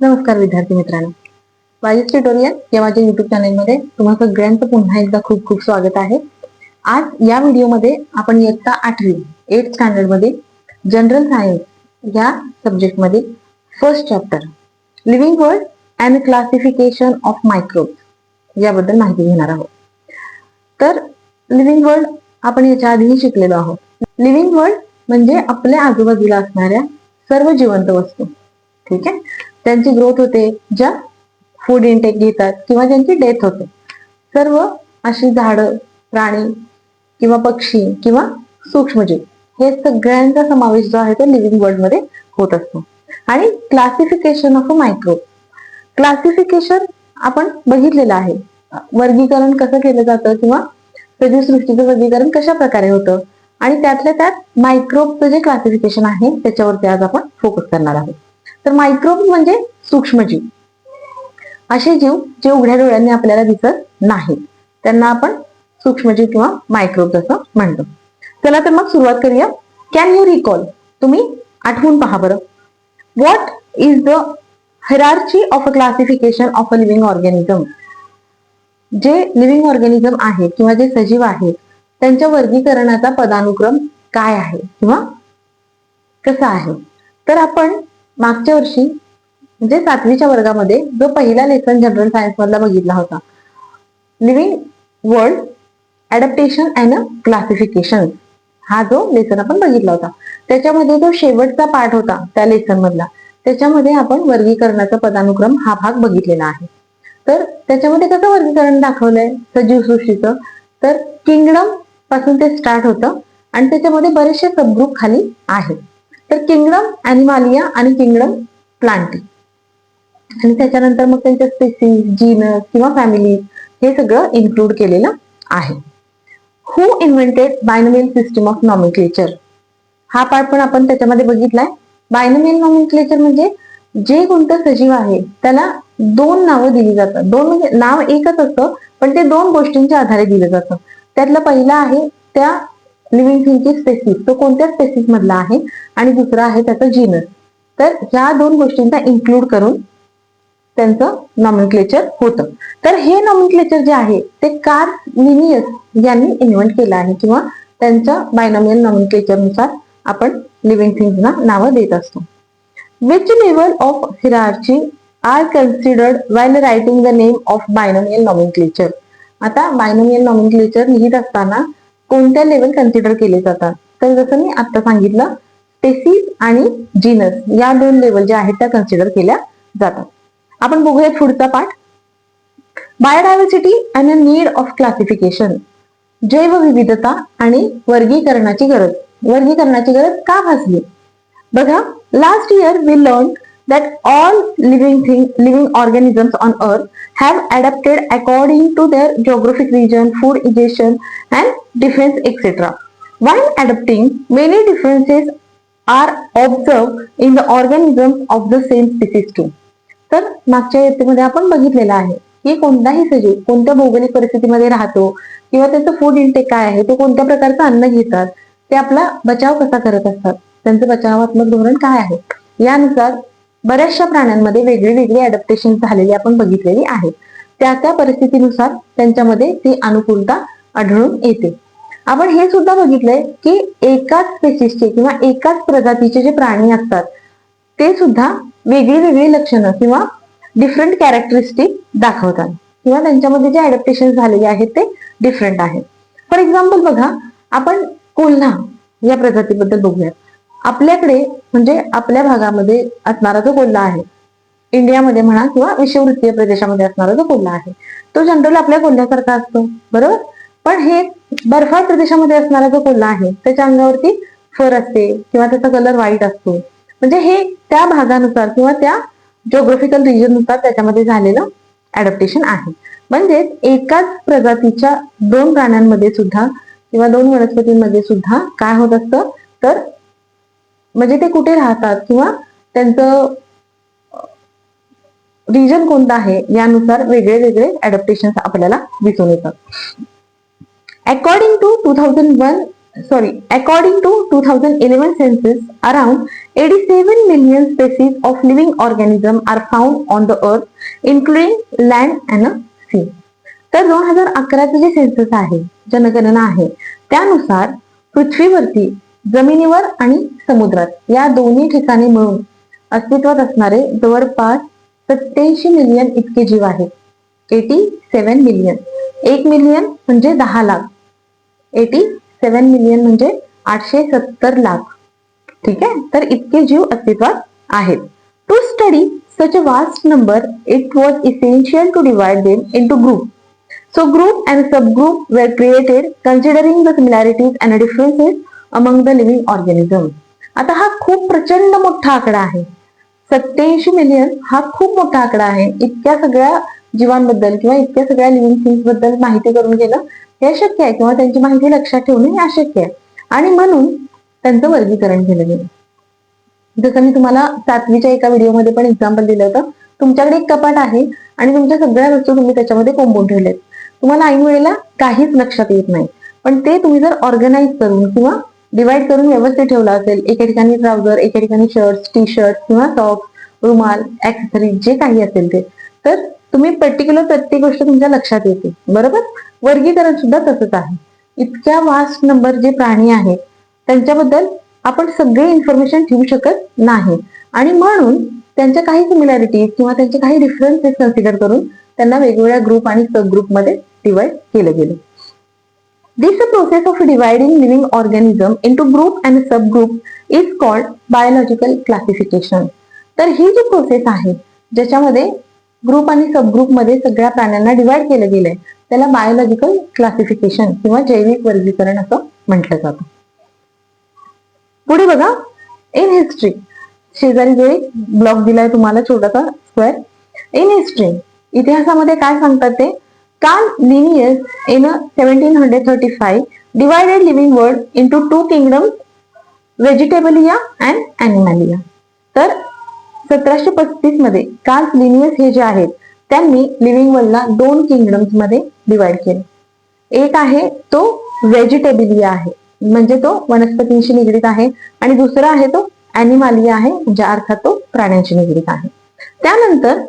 नमस्कार विद्यार्थी मित्रांनो, वाईज ट्युटोरियल या माझ्या युट्यूब चॅनलमध्ये तुम्हा सगळ्यांचं पुन्हा एकदा खूप खूप स्वागत आहे. आज या व्हिडिओमध्ये आपण इयत्ता 8वी 8th स्टँडर्ड मध्ये जनरल सायन्स या सब्जेक्टमध्ये first chapter living world and classification of microbes याबद्दल माहिती घेणार आहोत. तर लिव्हिंग वर्ल्ड आपण याच्या आधीही शिकलेलो आहोत. लिव्हिंग वर्ल्ड म्हणजे आपल्या आजूबाजूला असणाऱ्या सर्व जिवंत वस्तू, ठीक आहे, त्यांची ग्रोथ होते, ज्या फूड इनटेक घेतात किंवा ज्यांची डेथ होते. सर्व अशी झाडं, प्राणी किंवा पक्षी किंवा सूक्ष्मजीव हे सगळ्यांचा समावेश जो आहे तो लिव्हिंग वर्ल्ड मध्ये होत असतो. आणि classification of a microbe, classification आपण बघितलेलं आहे. वर्गीकरण कसं केलं जातं किंवा सजीव सृष्टीचं वर्गीकरण कशा प्रकारे होतं आणि त्यातल्या त्यात मायक्रोबचं जे क्लासिफिकेशन आहे त्याच्यावरती आज आपण फोकस करणार आहोत. तर मायक्रोब म्हणजे सूक्ष्मजीव, असे जीव जे उघड्या डोळ्यांनी आपल्याला दिसत नाहीत त्यांना आपण सूक्ष्मजीव किंवा मायक्रोब असं म्हणतो. चला तर मग सुरुवात करूया. कॅन यू रिकॉल, तुम्ही आठवून पहा बरं. What is the hierarchy of a classification of a living organism. जे लिव्हिंग ऑर्गॅनिझम आहे किंवा जे सजीव आहेत त्यांच्या वर्गीकरणाचा पदानुक्रम काय आहे किंवा कसा आहे. तर आपण मागच्या वर्षी म्हणजे 7वीच्या वर्गामध्ये जो पहिला लेसन जनरल सायन्स मधला बघितला होता, living world adaptation and classification, हा जो लेसन आपण बघितला होता त्याच्यामध्ये जो शेवटचा पार्ट होता त्या लेसन मधला, त्याच्यामध्ये आपण वर्गीकरणाचा पदानुक्रम हा भाग बघितलेला आहे. तर त्याच्यामध्ये कसं वर्गीकरण दाखवलंय सजीव सृष्टीचं, तर किंगडम पासून ते स्टार्ट होतं आणि त्याच्यामध्ये बरेचसे सबग्रुप खाली आहेत. तर किंगडम ॲनिमालिया आणि किंगडम प्लांटी आणि त्याच्यानंतर मग त्यांच्या स्पेसीज, जीनस किंवा फॅमिली हे सगळं इन्क्लूड केलेलं आहे. Who invented binomial system of nomenclature, हा पार्ट पण आपण त्याच्यामध्ये बघितलाय. बायनोमियल नॉमेनक्लेचर म्हणजे जे कोणतं सजीव आहे त्याला दोन नावं दिली जातात. दोन म्हणजे नाव एकच असतं पण ते दोन गोष्टींच्या आधारे दिलं जातं. त्यातलं पहिलं आहे त्या लिव्हिंग थिंगची स्पेसीस, तो कोणत्या स्पेसीस मधला आहे, आणि दुसरा आहे त्याचा जीनस. तर या दोन गोष्टींचा इन्क्लूड करून त्यांचं नॉमेनक्लेचर होतं. तर हे नॉमेनक्लेचर जे आहे ते कार्ल लिनियस यांनी इन्व्हेंट केलं आहे किंवा त्यांच्या बायनोमियल नॉमेनक्लेचर नुसार आपण लिव्हिंग थिंग्सना नावं देत असतो. Which level of hierarchy are considered while writing the name of binomial nomenclature. आता बायनोमियल नॉमेनक्लेचर लिहित असताना कोणत्या लेवल कन्सिडर केले जातात, तर जसं मी आता सांगितलं स्पेसीज आणि जीनस या दोन लेवल ज्या आहेत त्या कन्सिडर केल्या जातात. आपण बघूया पुढचा पाठ. Biodiversity and need of classification, जैवविविधता आणि वर्गीकरणाची गरज. वर्गीकरणाची गरज का भासली बघा. Last year we learn that all living organisms on earth have adapted according to their geographic region, food ingestion and defense etc. While adapting, many differences are observed in the organisms of the same species too. तर मागच्या इयत्तेमध्ये आपण बघितलेलं आहे की कोणताही सजीव कोणत्या भौगोलिक परिस्थितीमध्ये राहतो किंवा त्याचं फूड इंटेक काय आहे, ते कोणत्या प्रकारचं अन्न घेतात, ते आपला बचाव कसा करत असतात, त्यांचं बचावात्मक धोरण काय आहे, यानुसार बऱ्याचशा प्राण्यांमध्ये वेगळी वेगळी अडॅप्टेशन झालेली आपण बघितलेली आहे. त्या त्या परिस्थितीनुसार त्यांच्यामध्ये ती अनुकूलता आढळून येते. आपण हे सुद्धा बघितलंय की एकाच स्पेसिसचे किंवा एकाच प्रजातीचे जे प्राणी असतात ते सुद्धा वेगळी वेगळी लक्षणं किंवा डिफरंट कॅरेक्टरिस्टिक दाखवतात किंवा त्यांच्यामध्ये जे अडॅप्टेशन झालेले आहेत ते डिफरंट आहेत. फॉर एक्झाम्पल बघा, आपण कोल्हा या प्रजातीबद्दल बघूया. आपल्याकडे म्हणजे आपल्या भागामध्ये असणारा जो कोल्हा आहे, इंडियामध्ये म्हणा किंवा विषुववृत्तीय प्रदेशामध्ये असणारा जो कोल्हा आहे, तो जनरल आपल्या कोल्ह्यासारखा असतो, बरोबर. पण हे बर्फाळ प्रदेशामध्ये असणारा जो कोल्हा आहे त्याच्या अंगावरती फर असते किंवा त्याचा कलर व्हाईट असतो. म्हणजे हे त्या भागानुसार किंवा त्या जिओग्राफिकल रिजन नुसार त्याच्यामध्ये झालेलं अडॅप्टेशन आहे. म्हणजे एकाच प्रजातीच्या दोन प्राण्यांमध्ये सुद्धा किंवा दोन वनस्पतींमध्ये सुद्धा काय होत असतं, तर म्हणजे ते कुठे राहतात किंवा त्यांचं रिजन कोणतं आहे यानुसार वेगळे वेगळे अडॅप्टेशन आपल्याला दिसून येतात. According to 2001 According to 2011 census, around 87 million species of living organisms are found on the earth, including land and sea. तर 2011चे जे सेन्सस आहे, जनगणना आहे, त्यानुसार पृथ्वीवरती जमिनीवर आणि समुद्रात या दोन्ही ठिकाणी मिळून अस्तित्वात असणारे जवळपास 87 मिलियन इतके जीव आहेत. 87 मिलियन. 1 मिलियन म्हणजे 10 लाख. 87 मिलियन म्हणजे 870 लाख. ठीक आहे, तर इतके जीव अस्तित्वात आहेत. To study such a vast number, it was essential to divide them into groups. So group and subgroup were created considering the similarities and differences among the living organisms. आता हा खूप प्रचंड मोठा आकडा आहे. 87 मिलियन हा खूप मोठा आकडा आहे. इतक्या सगळ्या जीवांबद्दल किंवा इतक्या सगळ्या लिव्हिंग थिंग्स बद्दल माहिती करून घेणं हे अशक्य आहे किंवा त्यांची माहिती लक्षात ठेवणं हे अशक्य आहे. आणि म्हणून त्यांचं वर्गीकरण केलं गेलं. जसं मी तुम्हाला 7वीच्या एका व्हिडिओमध्ये पण एक्झाम्पल दिलं होतं. तुमच्याकडे एक कपाट आहे आणि तुमच्या सगळ्या वस्तू तुम्ही त्याच्यामध्ये कोंबून ठेवलेत. तुम्हाला ऐन वेळेला काहीच लक्षात येत नाही, पण ते तुम्ही जर ऑर्गनाइज करून किंवा डिवाइड करून व्यवस्थित ठेवलं असेल, एका ठिकाणी ट्राउझर, एका ठिकाणी शर्ट्स, टी शर्ट किंवा सॉक्स, रुमाल, ऍक्सेसरीज जे काही असेल ते, तर तुम्ही पर्टिक्युलर प्रत्येक गोष्ट तुमच्या लक्षात येते. बरोबर. वर्गीकरण सुद्धा तसंच आहे. इतक्या वास्ट नंबर जे प्राणी आहेत त्यांच्याबद्दल आपण सगळे इन्फॉर्मेशन ठेवू शकत नाही आणि म्हणून त्यांच्या काही सिमिलॅरिटीज किंवा त्यांचे काही डिफरन्सेस कन्सिडर करून त्यांना वेगवेगळ्या ग्रुप आणि सब ग्रुप मध्ये डिवाइड केलं गेलं. This process of dividing living organism into group and subgroup is called biological classification. तर ही जी प्रोसेस आहे ज्याच्यामध्ये ग्रुप आणि सब ग्रुप मध्ये सगळ्या प्राण्यांना डिवाइड केलं गेलंय त्याला बायोलॉजिकल क्लासिफिकेशन किंवा जैविक वर्गीकरण असं म्हटलं जातं. पुढे बघा, इन हिस्ट्री, शेजारी जो एक ब्लॉक दिलाय तुम्हाला छोटासा स्क्वेअर. इन हिस्ट्री, इतिहासामध्ये काय सांगतात ते, Carl Linnaeus in 1735 divided living world into 2 kingdoms, Vegetabilia and Animalia. तर 1735 मध्ये कार्ल लिनियस हे जे आहेत त्यांनी लिव्हिंग वर्ल्डला 2 किंगडम्स मध्ये डिवाइड केले. एक आहे तो व्हेजिटेबलिया आहे, म्हणजे तो वनस्पतींशी निगडीत आहे, आणि दुसरा आहे तो ॲनिमलिया आहे, म्हणजे अर्थात तो प्राण्यांशी निगडीत आहे. त्यानंतर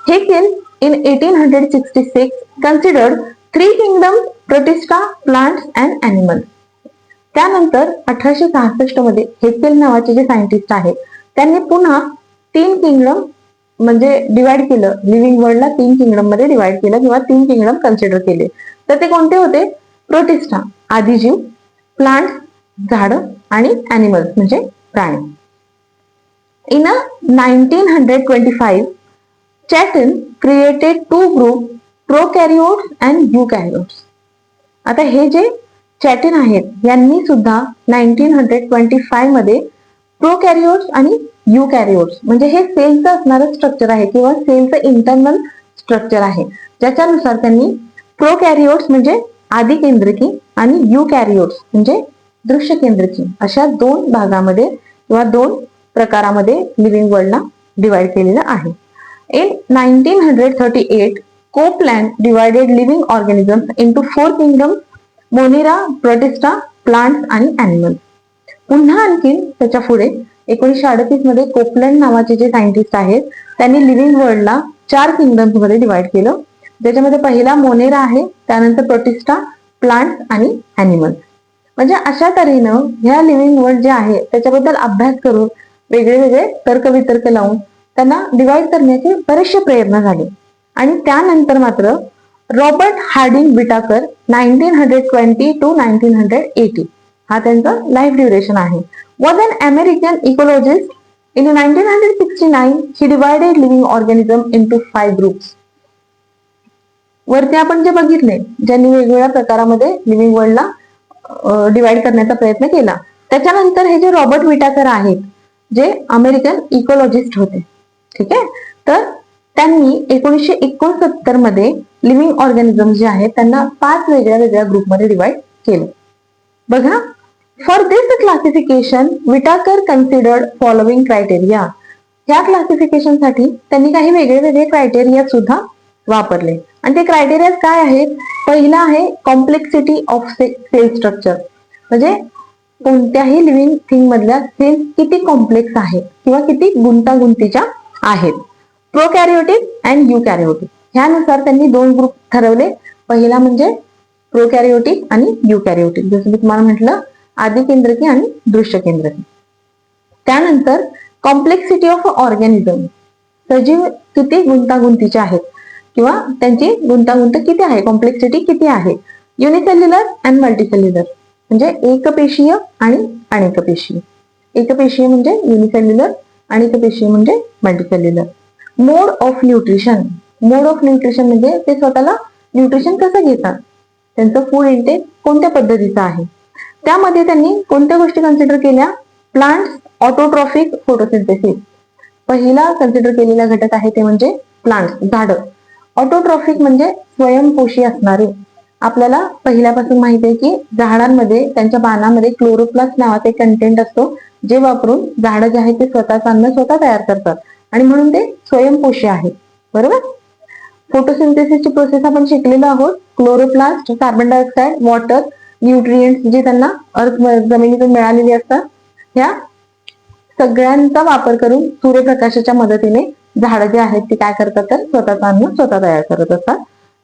Haeckel in 1866 considered 3 kingdoms, protista, plants and animals. त्यानंतर 1866 मध्ये हेकेल नावाचे जे सायंटिस्ट आहेत त्यांनी पुन्हा 3 किंगडम म्हणजे डिवाइड केलं, लिव्हिंग वर्ल्डला 3 किंगडम मध्ये डिवाइड केलं किंवा 3 किंगडम कन्सिडर केले. तर ते कोणते होते, प्रोटिस्टा आदिजीव, प्लांट झाडं आणि ॲनिमल्स म्हणजे प्राणी. In 1925 Chatton created 2 group, prokaryotes and eukaryotes. आता हे जे चॅटन आहेत यांनी सुद्धा 1925 मध्ये प्रोकॅरियोट्स आणि युकॅरियोट्स म्हणजे हे सेलचं असणारं स्ट्रक्चर आहे किंवा सेलचं इंटरनल स्ट्रक्चर आहे, ज्याच्यानुसार त्यांनी प्रोकॅरियोट्स म्हणजे आदी केंद्रकी आणि युकॅरियोट्स म्हणजे दृश्य केंद्रकी अशा 2 भागामध्ये किंवा 2 प्रकारामध्ये लिव्हिंग वर्ल्डला डिवाइड केलेलं आहे. In 1938, Copeland divided living organisms into 4 kingdoms, Monera, Protista, plants आणि animals. पुन्हा आणखी त्याच्या पुढे 1938 मध्ये कोपलँड नावाचे जे सायंटिस्ट आहेत त्यांनी लिव्हिंग वर्ल्डला 4 किंगडम्स मध्ये डिवाइड केलं, ज्याच्यामध्ये पहिला मोनेरा आहे, त्यानंतर प्रोटिस्टा, प्लांट्स आणि ॲनिमल्स. म्हणजे अशा तऱ्हेनं ह्या लिव्हिंग वर्ल्ड जे आहे त्याच्याबद्दल अभ्यास करून वेगळे वेगळे तर्कवितर्क लावून त्यांना डिवाइड करण्याचे बरेचसे प्रयत्न झाले. आणि त्यानंतर मात्र रॉबर्ट हार्डिंग विटाकर 1920 to 1980 हा त्यांचा लाईफ ड्युरेशन आहे. Was an American ecologist. In 1969 he divided living organism into 5 groups. वरती आपण जे बघितले ज्यांनी वेगवेगळ्या प्रकारामध्ये लिव्हिंग वर्ल्डला डिवाइड करण्याचा प्रयत्न केला, त्याच्यानंतर हे जे रॉबर्ट विटाकर आहेत जे अमेरिकन इकोलॉजिस्ट होते. ठीक आहे, तर त्यांनी 1969 मध्ये लिव्हिंग ऑर्गॅनिझम जे आहेत त्यांना 5 वेगळ्या वेगळ्या ग्रुपमध्ये डिवाइड केलं. बघा, for this classification Whittaker considered following criteria. ह्या क्लासिफिकेशन साठी त्यांनी काही वेगळे वेगळे क्रायटेरिया सुद्धा वापरले आणि ते क्रायटेरिया काय आहेत. पहिला आहे कॉम्प्लेक्सिटी ऑफ सेल स्ट्रक्चर, म्हणजे कोणत्याही लिव्हिंग थिंग मधल्या सेल्स किती कॉम्प्लेक्स आहेत किंवा किती गुंतागुंतीच्या आहेत. प्रोकॅरियोटिक अँड युकॅरियोटिक ह्यानुसार त्यांनी दोन ग्रुप ठरवले. पहिला म्हणजे प्रोकॅरियोटिक आणि युकॅरियोटिक, जसं मी तुम्हाला म्हटलं आदी केंद्रकी आणि दृश्य केंद्रकी. त्यानंतर कॉम्प्लेक्सिटी ऑफ ऑर्गॅनिझम, सजीव किती गुंतागुंतीचे आहेत किंवा त्यांची गुंतागुंत किती आहे, कॉम्प्लेक्सिटी किती आहे. युनिसेल्युलर अँड मल्टीसेल्युलर म्हणजे एकपेशीय आणि अनेकपेशीय. एकपेशीय म्हणजे युनिसेल्युलर, अनेकपेशीय म्हणजे multicellular. Mode of nutrition, mode of nutrition म्हणजे ते स्वतःला न्यूट्रिशन कसं घेतात, त्यांचं फूड इंटेक कोणत्या पद्धतीचं आहे. त्यामध्ये त्यांनी कोणत्या गोष्टी कन्सिडर केल्या, प्लांट्स ऑटोट्रॉफिक फोटोसिंथेसिस. पहिला कन्सिडर केलेला घटक आहे ते म्हणजे प्लांट्स, झाडं. ऑटोट्रॉफिक म्हणजे स्वयंपोषी असणारे. आपल्याला पहिल्यापासून माहिती आहे की झाडांमध्ये त्यांच्या पानामध्ये क्लोरोप्लास्ट नावाचे कंटेंट असतो, जे वापरून झाडं जे आहेत ते स्वतःच अन्न स्वतः तयार करतात आणि म्हणून ते स्वयंपोषी आहेत. बरोबर. फोटोसिंथेसिसची प्रोसेस आपण शिकलेलो आहोत. Chloroplast, carbon dioxide, water, nutrients जे त्यांना जमिनीतून मिळालेली असतात, ह्या सगळ्यांचा वापर करून सूर्यप्रकाशाच्या मदतीने झाडं जे आहेत ते काय करतात तर स्वतःचं अन्न स्वतः तयार करत असतात.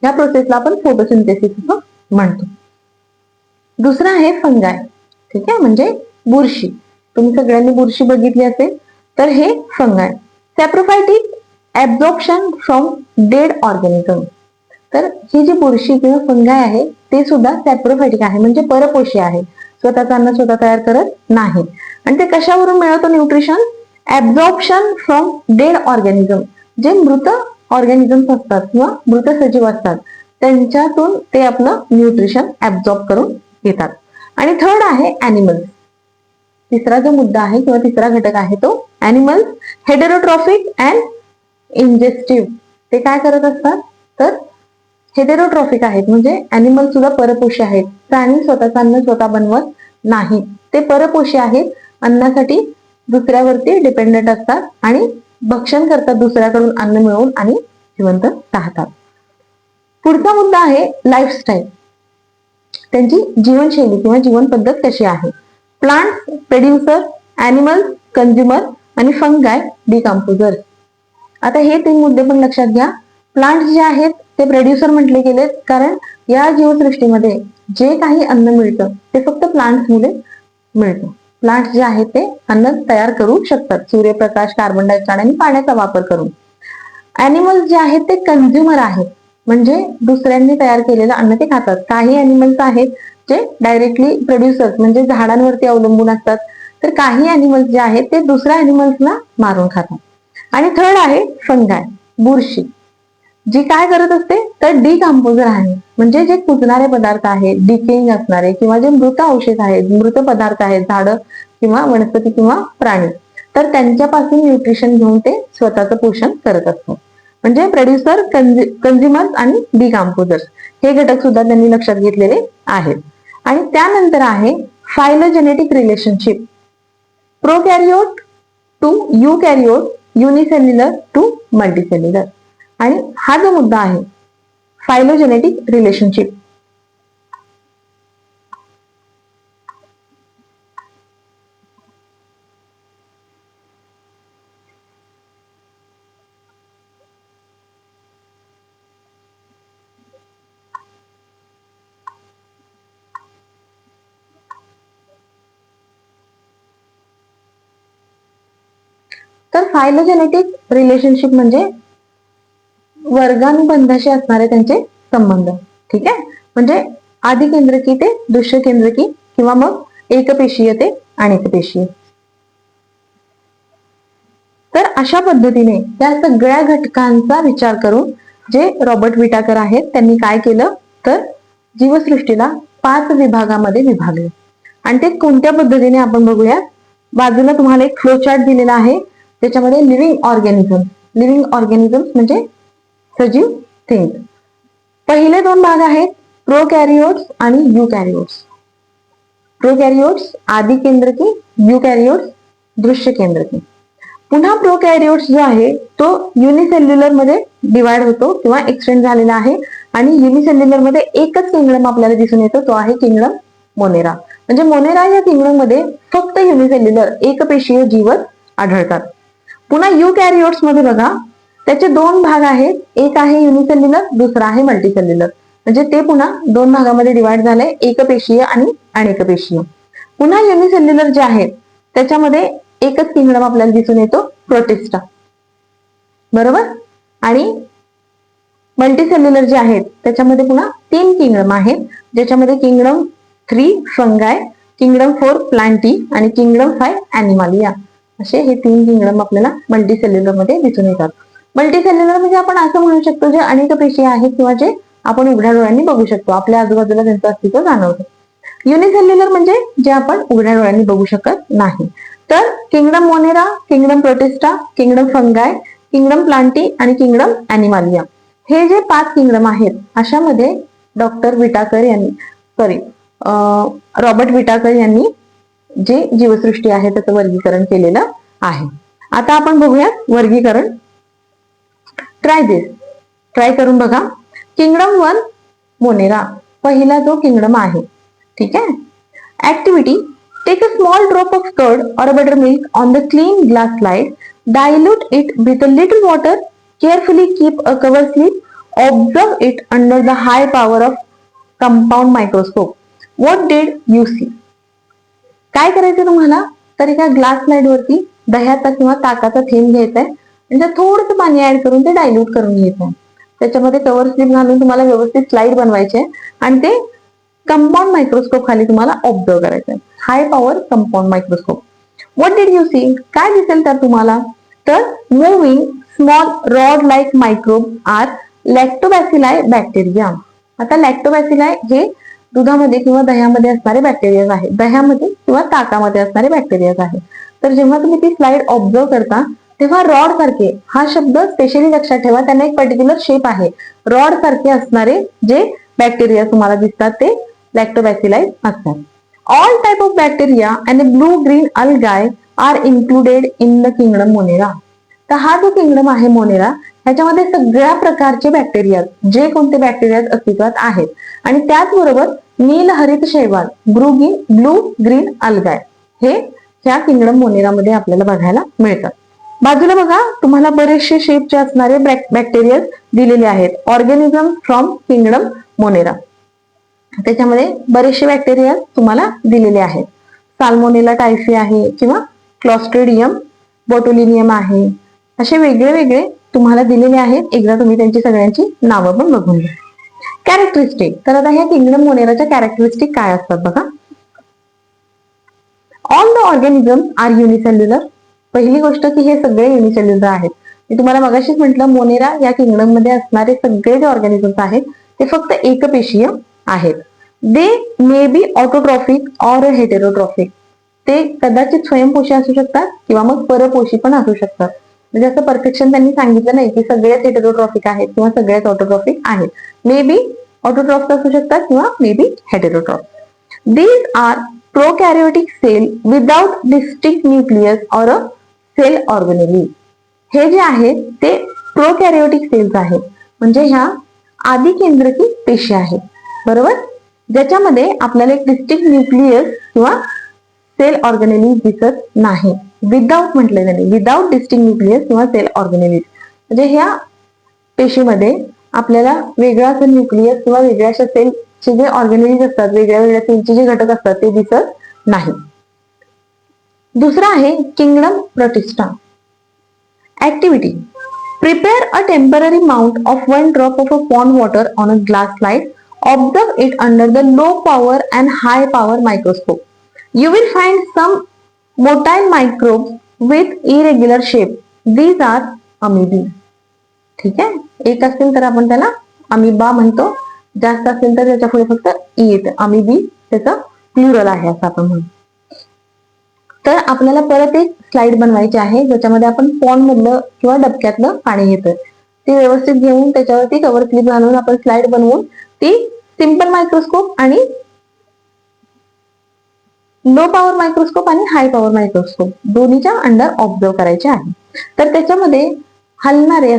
या प्रोसेसला आपण फोटोसिंथेसिस असं म्हणतो. दुसरं आहे फंगाय. ठीक आहे, म्हणजे बुरशी. तुम्ही सगळ्यांनी बुरशी बघितली असेल तर हे fungi. Saprophytic absorption from dead organism. तर ही जी बुरशी किंवा फंगाय आहे ते सुद्धा सॅप्रोफायटिक आहे, म्हणजे परपोषी आहे, स्वतःचं अन्न स्वतः तयार करत नाही. आणि ते कशावरून मिळवतं nutrition, absorption from dead organism. जे मृत ऑर्गॅनिझम्स असतात किंवा मृत सजीव असतात त्यांच्यातून ते आपलं न्यूट्रिशन ऍब्झॉर्ब करून घेतात. आणि थर्ड आहे ऍनिमल्स. तिसरा जो मुद्दा आहे किंवा तिसरा घटक आहे तो ऍनिमल्स. Heterotrophic and इंजेस्टिव्ह. ते काय करत असतात तर हेटेरोट्रॉफिक आहेत, म्हणजे ऍनिमल सुद्धा परपोषी आहेत. प्राणी स्वतःचं अन्न स्वतः बनवत नाही, ते परपोषी आहेत, अन्नासाठी दुसऱ्यावरती डिपेंडंट असतात आणि भक्षण करतात दुसऱ्याकडून अन्न मिळवून आणि जिवंत राहतात. पुढचा मुद्दा आहे लाईफस्टाईल. त्यांची जीवनशैली किंवा जीवन पद्धत कशी आहे. प्लांट्स प्रोड्युसर, ॲनिमल्स कंझ्युमर आणि फंगाय डिकम्पोजर. आता हे 3 मुद्दे पण लक्षात घ्या. प्लांट्स जे आहेत ते प्रोड्युसर म्हटले गेलेत कारण या जीवसृष्टीमध्ये जे काही अन्न मिळतं ते फक्त प्लांट्स मुळे मिळतं. प्लांट्स जे आहेत ते अन्न तयार करू शकतात सूर्यप्रकाश, कार्बन डायऑक्साईड आणि पाण्याचा वापर करून. ॲनिमल्स जे आहेत ते कंझ्युमर आहेत, म्हणजे दुसऱ्यांनी तयार केलेलं अन्न ते खातात. काही ॲनिमल्स आहेत जे डायरेक्टली प्रोड्युसर्स म्हणजे झाडांवरती अवलंबून असतात, तर काही ॲनिमल्स जे आहेत ते दुसऱ्या ॲनिमल्सला मारून खातात. आणि थर्ड आहे फंगाय, बुरशी, जी काय करत असते तर डिकम्पोजर आहे, म्हणजे जे कुजणारे पदार्थ आहेत, डिकेइंग असणारे किंवा जे मृत अवशेष आहेत, मृत पदार्थ आहेत, झाडं किंवा वनस्पती किंवा प्राणी, तर त्यांच्यापासून न्यूट्रिशन घेऊन ते स्वतःचं पोषण करत असतात. म्हणजे प्रोड्युसर, कंझ्युमर्स आणि डिकम्पोजर्स हे घटक सुद्धा त्यांनी लक्षात घेतलेले आहेत. आणि त्यानंतर आहे phylogenetic relationship. Prokaryote to eukaryote, unicellular to multicellular. आणि हा जो मुद्दा आहे फायलोजेनेटिक रिलेशनशिप, तर फायलोजेनेटिक रिलेशनशिप म्हणजे वर्गानुबंधाशी असणारे त्यांचे संबंध. ठीक आहे, म्हणजे आधी केंद्रकी ते दृश्य केंद्रकी किंवा मग एकपेशीय ते अनेकपेशीय. तर अशा पद्धतीने या सगळ्या घटकांचा विचार करून जे रॉबर्ट विटाकर आहेत त्यांनी काय केलं तर जीवसृष्टीला 5 विभागामध्ये विभागले. आणि ते कोणत्या पद्धतीने आपण बघूया. बाजूला तुम्हाला एक फ्लो चार्ट दिलेला आहे, त्याच्यामध्ये लिव्हिंग ऑर्गॅनिझम, लिव्हिंग ऑर्गॅनिझम म्हणजे सजीव थिंग. पहिले 2 भाग आहेत प्रोकॅरियोट्स आणि युकॅरियोट्स. प्रोकॅरियोट्स आदी केंद्रकी, युकॅरियोट्स दृश्य केंद्रकी. पुन्हा प्रोकॅरियोट्स जो आहे तो युनिसेल्युलर मध्ये डिवाइड होतो किंवा एक्सटेंड झालेला आहे. आणि युनिसेल्युलर मध्ये एकच किंगडम आपल्याला दिसून येतो, तो आहे किंगडम मोनेरा. म्हणजे मोनेरा या किंगडम मध्ये फक्त युनिसेल्युलर एकपेशीय जीवच आढळतात. पुन्हा युकॅरियोट्स मध्ये बघा, त्याचे दोन भाग आहेत, एक आहे युनिसेल्युलर, दुसरा आहे मल्टीसेल्युलर. म्हणजे ते पुन्हा दोन भागामध्ये डिवाइड झाले, एकपेशीय आणि अनेकपेशीय. पुन्हा युनिसेल्युलर जे आहेत त्याच्यामध्ये एकच किंगडम आपल्याला दिसून येतो, प्रोटिस्टा. बरोबर. आणि मल्टीसेल्युलर जे आहेत त्याच्यामध्ये पुन्हा 3 किंगडम आहेत, ज्याच्यामध्ये किंगडम 3 फंगाय, किंगडम 4 प्लांटी आणि किंगडम 5 ॲनिमालिया, असे हे 3 किंगडम आपल्याला मल्टीसेल्युलर मध्ये दिसून येतात. मल्टीसेल्युलर म्हणजे आपण असं म्हणू शकतो जे अनेक पेशी आहेत किंवा जे आपण उघड्या डोळ्यांनी बघू शकतो, आपल्या आजूबाजूला त्यांचं अस्तित्व जाणवतं. युनिसेल्युलर म्हणजे जे आपण उघड्या डोळ्यांनी बघू शकत नाही. तर kingdom Monera, kingdom protista, kingdom फंगाय, kingdom Plantae आणि किंगडम ॲनिमालिया, हे जे 5 किंगडम आहेत, अशामध्ये डॉक्टर विटाकर यांनी रॉबर्ट विटाकर यांनी जे जीवसृष्टी आहे त्याचं वर्गीकरण केलेलं आहे. आता आपण बघूया वर्गीकरण. ट्राय करून बघा. किंगडम 1 मोनेरा, पहिला जो किंगडम आहे. ठीक आहे. Activity: take a small drop of curd or buttermilk on the clean glass slide, dilute it with a little water, carefully keep a cover slip, observe it under the high power of compound microscope. What did you see? काय करायचं तुम्हाला, तर एका glass slide वरती दह्याचा किंवा ताकाचा थेंब घ्यायचा आहे, म्हणजे थोडंसं पाणी ऍड करून ते डायल्यूट करून घ्यायचं आहे. त्याच्यामध्ये कव्हर स्लिप घालून तुम्हाला व्यवस्थित स्लाइड बनवायचे आहे आणि ते कंपाऊंड मायक्रोस्कोप खाली तुम्हाला ऑब्झर्व करायचं आहे. High power compound microscope. What did you see? काय दिसेल तर तुम्हाला, तर moving small rod like microbe are lactobacilli bacteria. आता लॅक्टोबॅसिलाई हे दुधामध्ये किंवा दह्यामध्ये असणारे बॅक्टेरियाज आहेत, दह्यामध्ये किंवा ताकामध्ये असणारे बॅक्टेरियाज आहेत. तर जेव्हा तुम्ही ती स्लाइड ऑब्झर्व करता तेव्हा रॉड सारखे, हा शब्द स्पेशली लक्षात ठेवा, त्यांना एक पर्टिक्युलर शेप आहे. रॉड सारखे असणारे जे बॅक्टेरिया तुम्हाला दिसतात ते लॅक्टोबॅसिलाई असतात. All type of bacteria and blue green algae are included in the kingdom Monera. तर हा जो किंगडम आहे मोनेरा, ह्याच्यामध्ये सगळ्या प्रकारचे बॅक्टेरिया, जे कोणते बॅक्टेरिया अस्तित्वात आहेत, आणि त्याचबरोबर नीलहरित शैवाल, ब्लू ग्रीन अल्गाय, हे ह्या किंगडम मोनेरामध्ये आपल्याला बघायला मिळतात. बाजूला बघा, तुम्हाला बरेचसे शेपचे असणारे बॅक्टेरिया दिलेले आहेत. ऑर्गॅनिझम फ्रॉम किंगडम मोनेरा, त्याच्यामध्ये बरेचसे बॅक्टेरिया तुम्हाला दिलेले आहेत. साल्मोनेला टायफी आहे किंवा क्लॉस्ट्रिडियम बोटुलिनियम आहे, असे वेगळे वेगळे तुम्हाला दिलेले आहेत. एकदा तुम्ही त्यांची सगळ्यांची नावं पण बघून घ्या. कॅरेक्टरिस्टिक. तर आता ह्या किंगडम मोनेराच्या कॅरेक्टरिस्टिक काय असतात बघा. All the organism are unicellular. पहिली गोष्ट की हे सगळे युनिसेल्युलर आहेत. मी तुम्हाला मगाशीच म्हटलं, मोनेरा या किंगडम मध्ये असणारे सगळे जे ऑर्गॅनिझम्स आहेत ते फक्त एकपेशीय आहेत. They may be autotrophic or heterotrophic. ते कदाचित स्वयंपोषी असू शकतात किंवा मग परपोषी पण असू शकतात. म्हणजे असं परफेक्शन त्यांनी सांगितलं नाही की सगळेच हेटेरोट्रॉफिक आहेत किंवा सगळेच ऑटोट्रॉफिक आहेत. मे बी ऑटोट्रॉफ असू शकतात किंवा may be heterotroph. These are prokaryotic cell without distinct nucleus or a cell organelle. हे जे आहेत ते प्रोकॅरियोटिक सेल्स आहेत, म्हणजे ह्या आदिकेंद्रकी पेशी आहेत. बरोबर. ज्याच्यामध्ये आपल्याला एक डिस्टिंक्ट न्यूक्लियस किंवा सेल ऑर्गेनेलिस दिसत नाही. विदाउट म्हटले त्यांनी, विदाउट डिस्टिंक्ट न्यूक्लियस किंवा सेल ऑर्गेनेलिस, म्हणजे ह्या पेशीमध्ये आपल्याला वेगळा असं न्यूक्लियस किंवा वेगळ्या अशा सेलचे जे ऑर्गेनेलिस असतात, वेगळ्या वेगळ्या सेलचे जे घटक असतात ते दिसत नाही. दुसरा आहे kingdom protista. Activity: prepare a temporary mount of 1 drop of a pond water on a glass slide. Observe it under the low power and high power microscope. You will find some motile microbes with irregular shape. These are amoeba. ठीक आहे. एक असेल तर आपण त्याला amoeba म्हणतो, जास्त असेल तर त्याच्या पुढे फक्त ई येतं. अमिबी त्याचं प्लुरल आहे असं आपण म्हणतो. तर आपल्याला परत एक स्लाइड बनवायची आहे ज्याच्यामध्ये आपण पॉन्ड मधलं किंवा डबक्यातलं पाणी घेतोय. ते व्यवस्थित घेऊन त्याच्यावरती कव्हर स्लिप घालून आपण स्लाइड बनवून ती सिंपल मायक्रोस्कोप आणि लो पॉवर मायक्रोस्कोप आणि हाय पॉवर मायक्रोस्कोप दोन्हीच्या अंडर ऑब्झर्व करायचे आहे. तर त्याच्यामध्ये हलणारे,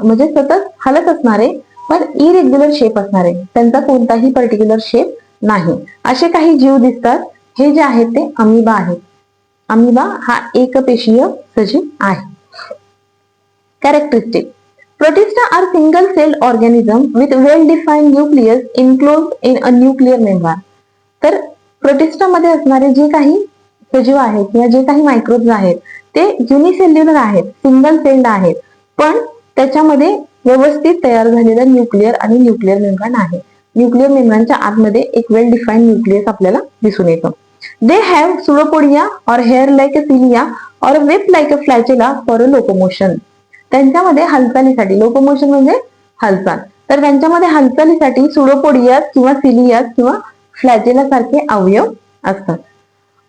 म्हणजे सतत हलत असणारे पण इरेग्युलर शेप असणारे, त्यांचा कोणताही पर्टिक्युलर शेप नाही, असे काही जीव दिसतात हे जे आहेत ते अमिबा आहेत. अमिबा हा एकपेशीय सजीव आहे. Characteristic. Protista are single celled organism with well defined nucleus enclosed in a nuclear membrane. तर प्रोटिस्टामध्ये असणारे जे काही सजीव आहेत किंवा जे काही मायक्रोब्स आहेत ते युनिसेल्युलर आहेत, सिंगल सेल्ड आहेत, पण त्याच्यामध्ये व्यवस्थित तयार झालेलं न्यूक्लियर आणि न्यूक्लियर मेम्ब्रेन आहे. न्यूक्लियर मेम्ब्रेनच्या आतमध्ये एक वेल डिफाइंड न्यूक्लियस आपल्याला दिसून येतं. They have pseudopodia or hair like a cilia or whip like a flagella for a locomotion. त्यांच्यामध्ये हालचालीसाठी, लोकोमोशन म्हणजे हालचाल, तर त्यांच्यामध्ये हालचालीसाठी सुडोपोडिया किंवा सिलियास किंवा फ्लॅजेला सारखे अवयव असतात.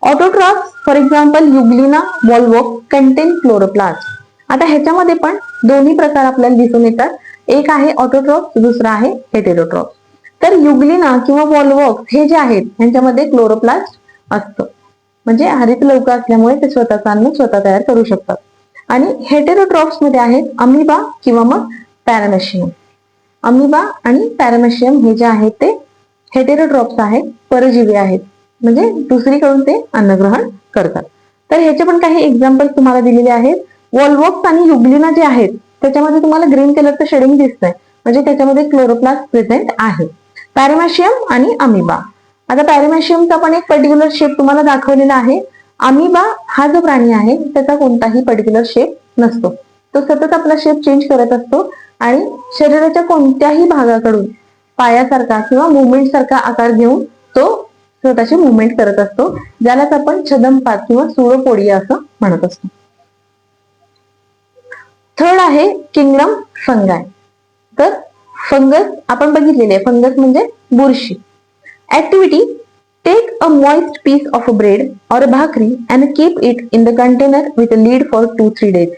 Autotrophs for example Euglena, Volvox contain chloroplast. आता ह्याच्यामध्ये पण दोन्ही प्रकार आपल्याला दिसून येतात. एक आहे ऑटोट्रॉफ्स, दुसरा आहे हेटेरोट्रॉफ्स. तर युग्लिना किंवा वॉल्वॉक्स हे जे आहेत त्यांच्यामध्ये क्लोरोप्लास्ट असतं, म्हणजे हरित लवक असल्यामुळे ते स्वतःचं अन्न स्वतः तयार करू शकतात. आणि हेटेरोट्रॉफ्स मध्ये आहेत अमिबा किंवा मग पॅरामेशियम. अमिबा आणि पॅरामेशियम हे जे आहेत ते हेटेरोट्रॉफ्स आहेत, परजीवी आहेत, म्हणजे दुसरीकडून ते अन्नग्रहण करतात. तर ह्याचे पण काही एक्झाम्पल तुम्हाला दिलेले आहेत. वॉल्वॉक्स आणि युग्लिना जे आहेत त्याच्यामध्ये तुम्हाला ग्रीन कलरचं शेडिंग दिसतंय, म्हणजे त्याच्यामध्ये क्लोरोप्लास्ट प्रेझेंट आहे. पॅरामेशियम आणि अमिबा. आता पॅरामेशियमचा पण एक पर्टिक्युलर शेप तुम्हाला दाखवलेला आहे. अमिबा हा जो प्राणी आहे त्याचा कोणताही पर्टिक्युलर शेप नसतो, तो सतत आपला शेप चेंज करत असतो आणि शरीराच्या कोणत्याही भागाकडून पायासारखा किंवा मुवमेंट सारखा आकार घेऊन तो स्वतःची मुवमेंट करत असतो, ज्यालाच आपण छदमपात किंवा सुडोपोडिया असं म्हणत असतो. थर्ड आहे किंगडम फंगाय. तर फंगस आपण बघितलेले, फंगस म्हणजे बुरशी. Activity: take a moist piece of a bread or a bhakri and keep it in the container with a lid for 2-3 days.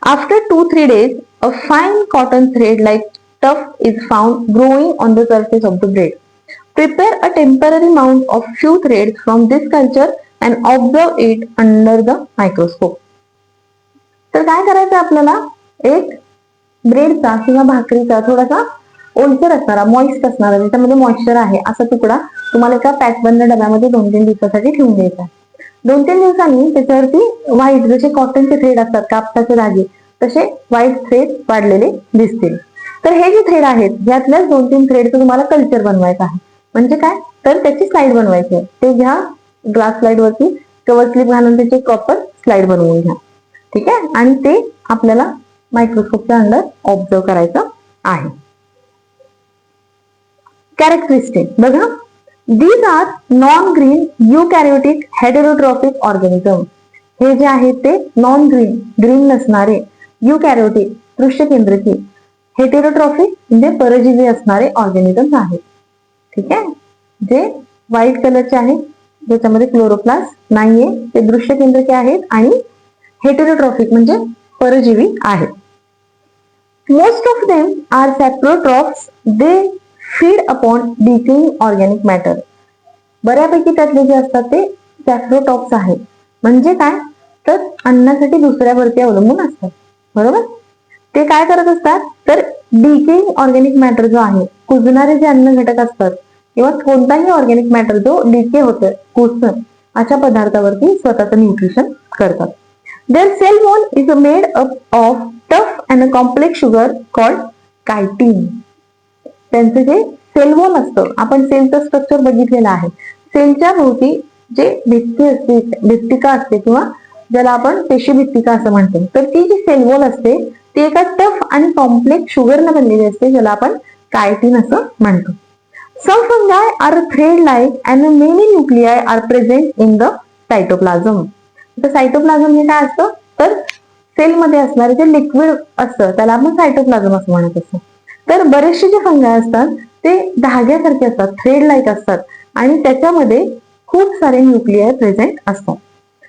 After 2-3 days, a fine cotton thread-like tuft is found growing on the surface of the bread. Prepare a temporary mount of few threads from this culture and observe it under the microscope. तर काय करायचं आपल्याला, एक ब्रेडचा किंवा भाकरीचा थोडासा ओलसर असणारा, moist असणारा, ज्याच्यामध्ये मॉइश्चर आहे असा तुकडा तुम्हाला एका पॅकबंद डब्यामध्ये 2-3 दिवसासाठी ठेवून द्यायचा. 2-3 दिवसांनी त्याच्यावरती व्हाईट, जसे कॉटनचे थ्रेड असतात, कापसाचे धागे, तसे व्हाईट थ्रेड वाढलेले दिसतील. तर हे जे थ्रेड आहेत यातल्याच 2-3 थ्रेडचं तुम्हाला कल्चर बनवायचं आहे. म्हणजे काय, तर त्याची स्लाइड बनवायची आहे. ते घ्या, ग्लास स्लाइड वरती कव्हर स्लिप घालून त्याची प्रॉपर स्लाइड बनवून घ्या. ठीक आहे, आणि ते आपल्याला मायक्रोस्कोपच्या अंडर ऑब्झर्व करायचं आहे. कॅरेक्टरिस्टिक बघा, these are non green eukaryotic heterotrophic organism. हे जे आहेत ते नॉन ग्रीन, ग्रीन नसणारे, युकॅरियोटिक पृष्ठकेंद्रकी, हेटेरोट्रॉफिक म्हणजे परजीवी असणारे ऑर्गॅनिझम आहेत. ठीक आहे, जे व्हाईट कलरचे आहेत, ज्याच्यामध्ये क्लोरोप्लास्ट नाहीये, ते दृश्यकेंद्रके आहेत आणि हेटेरोट्रॉफिक म्हणजे परजीवी आहेत. Most of them are saprotrophs. They feed upon decaying organic matter. बऱ्यापैकी त्यातले जे असतात ते सॅप्रोट्रॉफ्स आहेत. म्हणजे काय, तर अन्नासाठी दुसऱ्यावरती अवलंबून असतात. बरोबर, ते काय करत असतात, तर डिकेइंग ऑर्गॅनिक मॅटर जो आहे, कुजणारे जे अन्न घटक असतात किंवा कोणताही ऑर्गॅनिक मॅटर जो डिके होतं, कुजतं, अशा पदार्थावरती स्वतःचं न्यूट्रिशन करतात. Their cell wall is made up of tough and a complex sugar called chitin. त्यांचं जे सेल वॉल असतं, आपण सेलचं स्ट्रक्चर बघितलेलं आहे. सेलच्या भोवती जे भित्ती असते, भित्तिका असते किंवा ज्याला आपण पेशी भित्तिका असं म्हणतो, तर ती जी सेल वॉल असते ती एका टफ आणि कॉम्प्लेक्स शुगरनं बनलेली असते, ज्याला आपण कायटिन असं म्हणतो. Some fungi are thread-like and many nuclei are present in the cytoplasm. तर सायटोप्लाझम हे काय असतं, तर सेलमध्ये असणारे जे लिक्विड असतं त्याला आपण सायटोप्लाझम असं म्हणत असतो. तर बरेचसे जे फंगाय असतात ते धाग्यासारखे असतात, थ्रेड लाईक असतात आणि त्याच्यामध्ये खूप सारे न्यूक्लिआय प्रेझेंट असतात.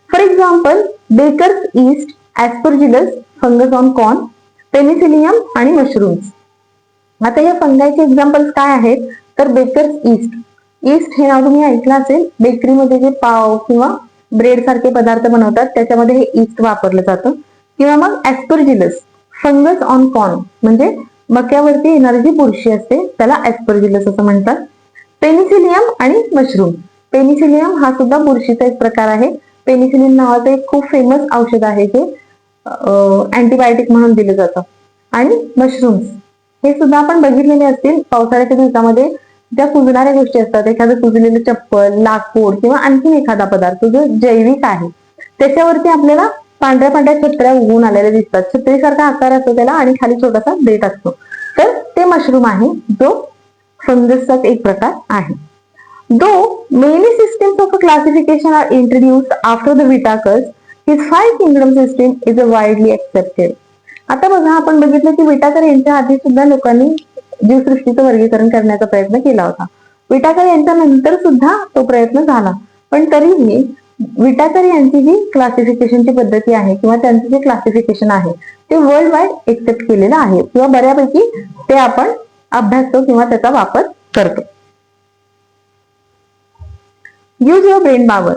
For example baker's yeast, Aspergillus, fungus on corn, Penicillium आणि मशरूम्स. आता या फंगायचे एक्झाम्पल्स काय आहेत, तर बेकर्स ईस्ट. ईस्ट हे नाव तुम्ही ऐकलं असेल, बेकरीमध्ये जे पाव किंवा ब्रेड सारखे पदार्थ बनवतात त्याच्यामध्ये हे ईस्ट वापरलं जातं. किंवा मग ऍस्परजिलस, फंगस ऑन कॉर्न म्हणजे मक्यावरती येणारी जी बुरशी असते त्याला ऍस्परजिलस असं म्हणतात. पेनिसिलियम आणि मशरूम पेनिसिलियम हा सुद्धा बुरशीचा एक प्रकार आहे. पेनिसिलिन नावाचं एक खूप फेमस औषध आहे जे अँटीबायोटिक म्हणून दिलं जातं. आणि मशरूम्स हे सुद्धा आपण बघितलेले असतील पावसाळ्याच्या दिवसामध्ये ज्या कुजणाऱ्या गोष्टी असतात, एखादं कुजलेलं चप्पल, लाकूड किंवा आणखी एखादा पदार्थ जो जैविक आहे त्याच्यावरती आपल्याला पांढऱ्या पांढऱ्या छत्र्या उगवून आलेल्या दिसतात. छत्रीसारखा आकार असतो त्याला आणि खाली छोटासा देठ असतो. तर ते मशरूम आहे जो फंगसचा एक प्रकार आहे. Though many systems of classification are introduced after the Whittaker's, his five kingdom system is widely accepted. आता बघा आपण बघितलं की विटाकर यांच्या आधी सुद्धा लोकांनी जीवसृष्टीचं वर्गीकरण करण्याचा प्रयत्न केला होता. विटाकर यांच्या नंतर सुद्धा तो प्रयत्न झाला, पण तरीही विटाकर यांची जी क्लासिफिकेशनची पद्धती आहे किंवा त्यांचं जे क्लासिफिकेशन आहे ते वर्ल्ड वाईड एक्सेप्ट केलेलं आहे किंवा बऱ्यापैकी ते आपण अभ्यासतो किंवा त्याचा वापर करतो. Use your brain power.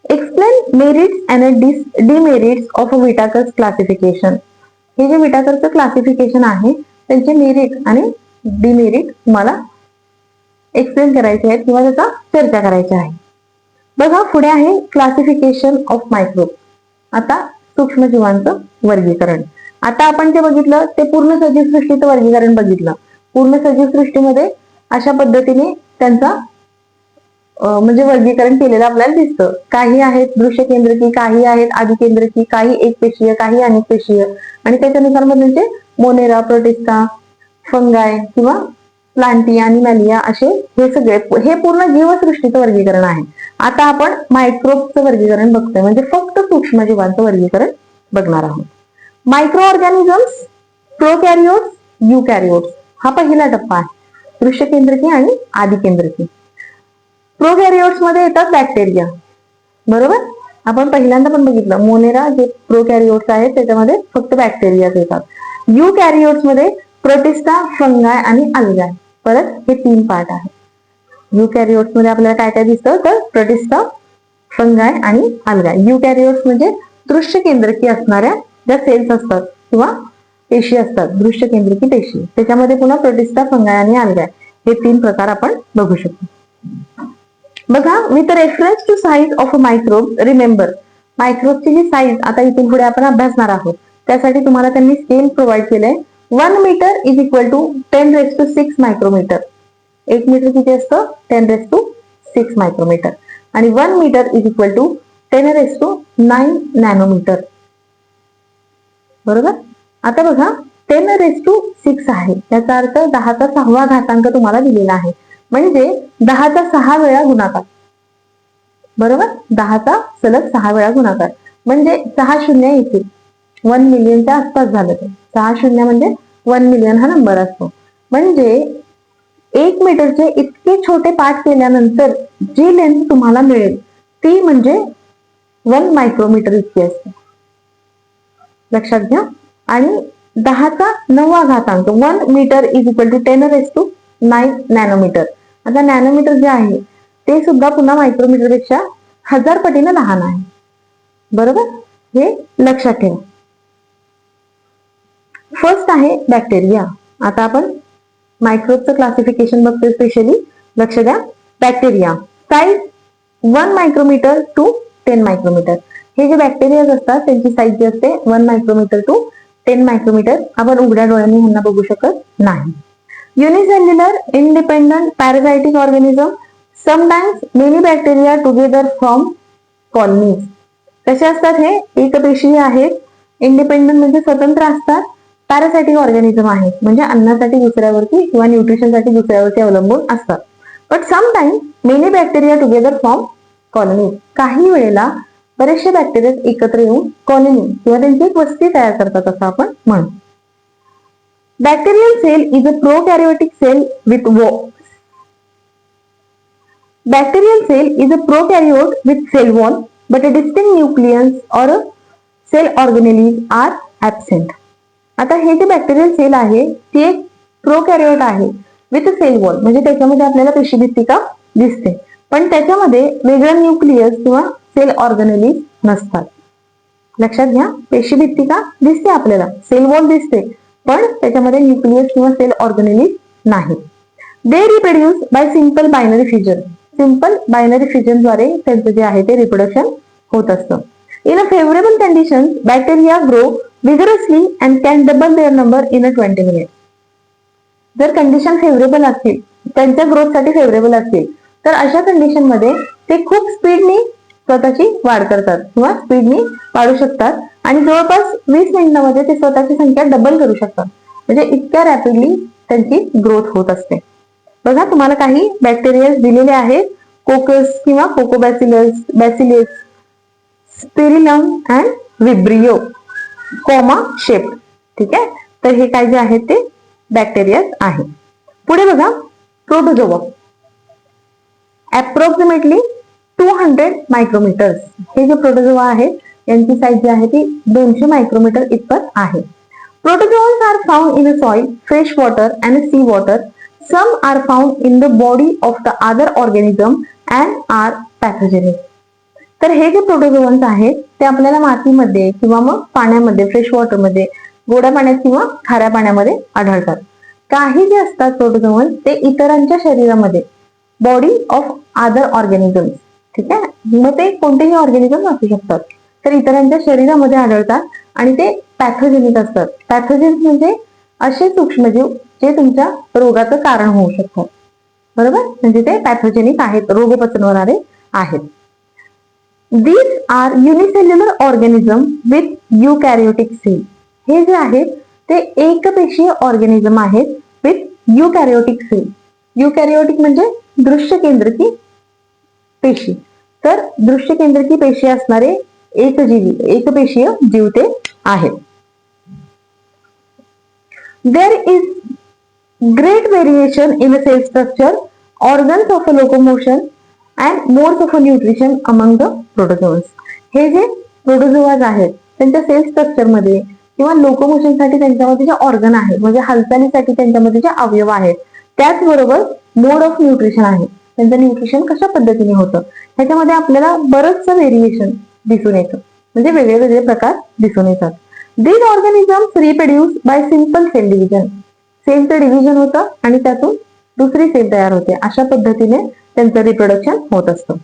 Explain merits and demerits of Whittaker's classification. हे जे विटाकरचं क्लासिफिकेशन आहे त्यांचे मेरिट आणि डिमेरिट तुम्हाला एक्सप्लेन करायचे आहेत किंवा त्याचा चर्चा करायची आहे. बघा पुढे आहे क्लासिफिकेशन ऑफ मायक्रोब. आता सूक्ष्मजीवांचं वर्गीकरण. आता आपण जे बघितलं ते पूर्ण सजीवसृष्टीचं वर्गीकरण बघितलं. पूर्ण सजीवसृष्टीमध्ये अशा पद्धतीने त्यांचा म्हणजे वर्गीकरण केलेलं आपल्याला दिसतं. काही आहेत दृश्य केंद्रकी, काही आहेत आदि केंद्रकी, काही एक पेशीय, काही अनेक पेशीय आणि त्याच्यानुसार मग त्यांचे मोनेरा, प्रोटिस्टा, फंगाय किंवा प्लांटिया आणि मॅलिया असे हे सगळे हे पूर्ण जीवसृष्टीचं वर्गीकरण आहे. आता आपण मायक्रोबचं वर्गीकरण बघतोय म्हणजे फक्त सूक्ष्मजीवांचं वर्गीकरण बघणार आहोत. मायक्रो ऑर्गॅनिझम्स, प्रोकॅरियोट्स, युकॅरियोट्स हा पहिला टप्पा आहे. दृश्य केंद्रकी आणि आदि केंद्रकी. प्रोकॅरियोट्स मध्ये येतात बॅक्टेरिया, बरोबर. आपण पहिल्यांदा पण बघितलं मोनेरा जे प्रोकॅरियोट्स आहेत त्याच्यामध्ये फक्त बॅक्टेरिया येतात. युकॅरियोट्स मध्ये प्रोटिस्टा, फंगाय आणि अल्गाय. परत हे 3 पार्ट आहेत. युकॅरियोट्स मध्ये आपल्याला काय काय दिसतं तर प्रोटिस्टा, फंगाय आणि अल्गाय. युकॅरियोट्स म्हणजे दृश्य केंद्रकी असणाऱ्या ज्या सेल्स असतात किंवा पेशी असतात, दृश्य केंद्रकी पेशी, त्याच्यामध्ये पुन्हा प्रोटिस्टा, फंगाय आणि अल्गाय हे 3 प्रकार आपण बघू शकतो. बघा with reference to size of a microbe, remember मायक्रोबची जी साईज आता इथून पुढे आपण अभ्यासणार आहोत त्यासाठी तुम्हाला त्यांनी स्केल प्रोव्हाइड केलंय. 1 metre is equal to 10⁶ micrometre. 1 metre किती असतं 10⁶ मायक्रोमीटर आणि 1 metre is equal to 10⁹ nanometre, बरोबर. आता बघा 10⁶ आहे त्याचा अर्थ 10⁶ घातांक तुम्हाला दिलेला आहे म्हणजे 10⁶ वेळा गुणाकार, बरोबर. 10⁻⁶ वेळा गुणाकार म्हणजे 6 शून्य येतील. 1 मिलियनच्या आसपास झालं ते. 6 शून्य म्हणजे 1 मिलियन हा नंबर असतो. म्हणजे 1 मीटरचे इतके छोटे पार्ट केल्यानंतर जी लेंथ तुम्हाला मिळेल ती म्हणजे 1 मायक्रोमीटर इतकी असते, लक्षात घ्या. आणि 10⁹ घातांक 1 metre is equal to 10⁹ nanometre. आता नॅनोमीटर जे आहे ते सुद्धा पुन्हा मायक्रोमीटर पेक्षा 1000 पटीने लहान आहे, बरोबर. हे लक्षात ठेवा. फर्स्ट आहे बॅक्टेरिया. आता आपण मायक्रोबचं क्लासिफिकेशन बघतोय स्पेशली, लक्ष द्या. Bacteria size 1 micrometre to 10 micrometre. हे जे बॅक्टेरिया असतात त्यांची साईज जी असते 1 मायक्रोमीटर टू 10 मायक्रोमीटर. आपण उघड्या डोळ्यांनी ह्यांना बघू शकत नाही. Unicellular independent पॅरासाइटिक organism, sometimes many bacteria together from colonies. कसे असतात हे एकपेशीय आहेत, इंडिपेंडंट म्हणजे स्वतंत्र असतात, पॅरासाइटिक ऑर्गॅनिझम आहेत म्हणजे अन्नासाठी दुसऱ्यावरती किंवा न्यूट्रिशनसाठी दुसऱ्यावरती अवलंबून असतात. But sometimes many bacteria together from colonies. काही वेळेला बरेचसे बॅक्टेरिया एकत्र येऊन कॉलनी किंवा त्यांची एक वस्ती तयार करतात असं आपण म्हणू. Bacterial cell is a prokaryotic cell with Bacterial cell is a prokaryote with cell wall, but a distinct nucleus or a cell organelles are absent. आता हे जे बॅक्टेरियल सेल आहे ती एक प्रोकॅरियोट आहे विथ सेल वॉल म्हणजे त्याच्यामध्ये आपल्याला पेशीभित्तिका दिसते, पण त्याच्यामध्ये वेगळं न्यूक्लियस किंवा सेल ऑर्गनेलिस नसतात. लक्षात घ्या, पेशीभित्तिका दिसते आपल्याला, सेल वॉल दिसते, पण त्याच्यामध्ये न्यूक्लियस किंवा सेल ऑर्गनेलिस नाही. They reproduce by simple binary fusion. Simple binary फिजनद्वारे त्यांचं जे आहे ते रिप्रोडक्शन होत असतं. In a favourable condition bacteria grow vigorously and can double their number in a 20 minute. जर कंडिशन फेवरेबल असतील, त्यांच्या ग्रोथसाठी फेवरेबल असतील, तर अशा कंडिशन मध्ये ते खूप स्पीडनी स्वतःची वाढ करतात किंवा स्पीडनी वाढू शकतात आणि जवळपास 20 मिनिटांमध्ये ते स्वतःची संख्या डबल करू शकतात. म्हणजे इतक्या रॅपिडली त्यांची ग्रोथ होत असते. बघा, तुम्हाला काही बॅक्टेरिया दिलेले आहेत, कोकस किंवा coccobacillus, bacillus, spirillum and vibrio, comma shape. ठीक आहे, तर हे काय जे आहेत ते बॅक्टेरिया आहे. पुढे बघा, प्रोटोजोआ अप्रॉक्सिमेटली 200 मायक्रोमीटर्स. हे जे प्रोटोजोआ आहेत यांची साईज जी आहे ती 200 मायक्रोमीटर इतपत आहे. Protozoans are found in the soil, fresh water and sea water. Some are found in the body of the other organism and are pathogenic. तर हे जे प्रोटोझोअन्स आहेत ते आपल्याला मातीमध्ये किंवा मग पाण्यामध्ये, फ्रेश वॉटरमध्ये, गोड्या पाण्यात किंवा खाऱ्या पाण्यामध्ये आढळतात. काही जे असतात प्रोटोझोअन्स ते इतरांच्या शरीरामध्ये, बॉडी ऑफ अदर ऑर्गॅनिझम, ठीक आहे, मग ते कोणतेही ऑर्गॅनिझम असू शकतात, तर इतरांच्या शरीरामध्ये आढळतात आणि ते पॅथोजेनिक असतात. पॅथोजेन्स म्हणजे असे सूक्ष्मजीव जे तुमच्या रोगाचं कारण होऊ शकतात. बरोबर, म्हणजे ते पॅथोजेनिक आहेत, रोग पचवणारे आहेत. These are unicellular organism with eukaryotic cell. हे जे आहेत ते एकपेशीय ऑर्गॅनिझम आहेत विथ युकॅरियोटिक सेल. युकॅरियोटिक म्हणजे दृश्य केंद्रकी पेशी. तर दृश्य केंद्रकी पेशी असणारे एकजीवी, एकपेशीय जीव ते आहेत. There is great variation in the cell structure, organs of locomotion and modes of nutrition among the protozoans. हे जे प्रोटोझोआज आहेत त्यांच्या सेल स्ट्रक्चर मध्ये किंवा लोकोमोशन साठी त्यांच्यामध्ये जे ऑर्गन आहेत, म्हणजे हालचालीसाठी त्यांच्यामध्ये जे अवयव आहेत, त्याचबरोबर मोड ऑफ न्यूट्रिशन आहे, त्यांचं न्यूट्रिशन कशा पद्धतीने होतं, ह्याच्यामध्ये आपल्याला बरंचसं व्हेरिएशन दिसून येतं, म्हणजे वेगळे वेगळे प्रकार दिसून येतात. These organisms reproduce by simple cell division. सेलचं डिव्हिजन होतं आणि त्यातून दुसरी सेल तयार होते. अशा पद्धतीने त्यांचं रिप्रोडक्शन होत असतं.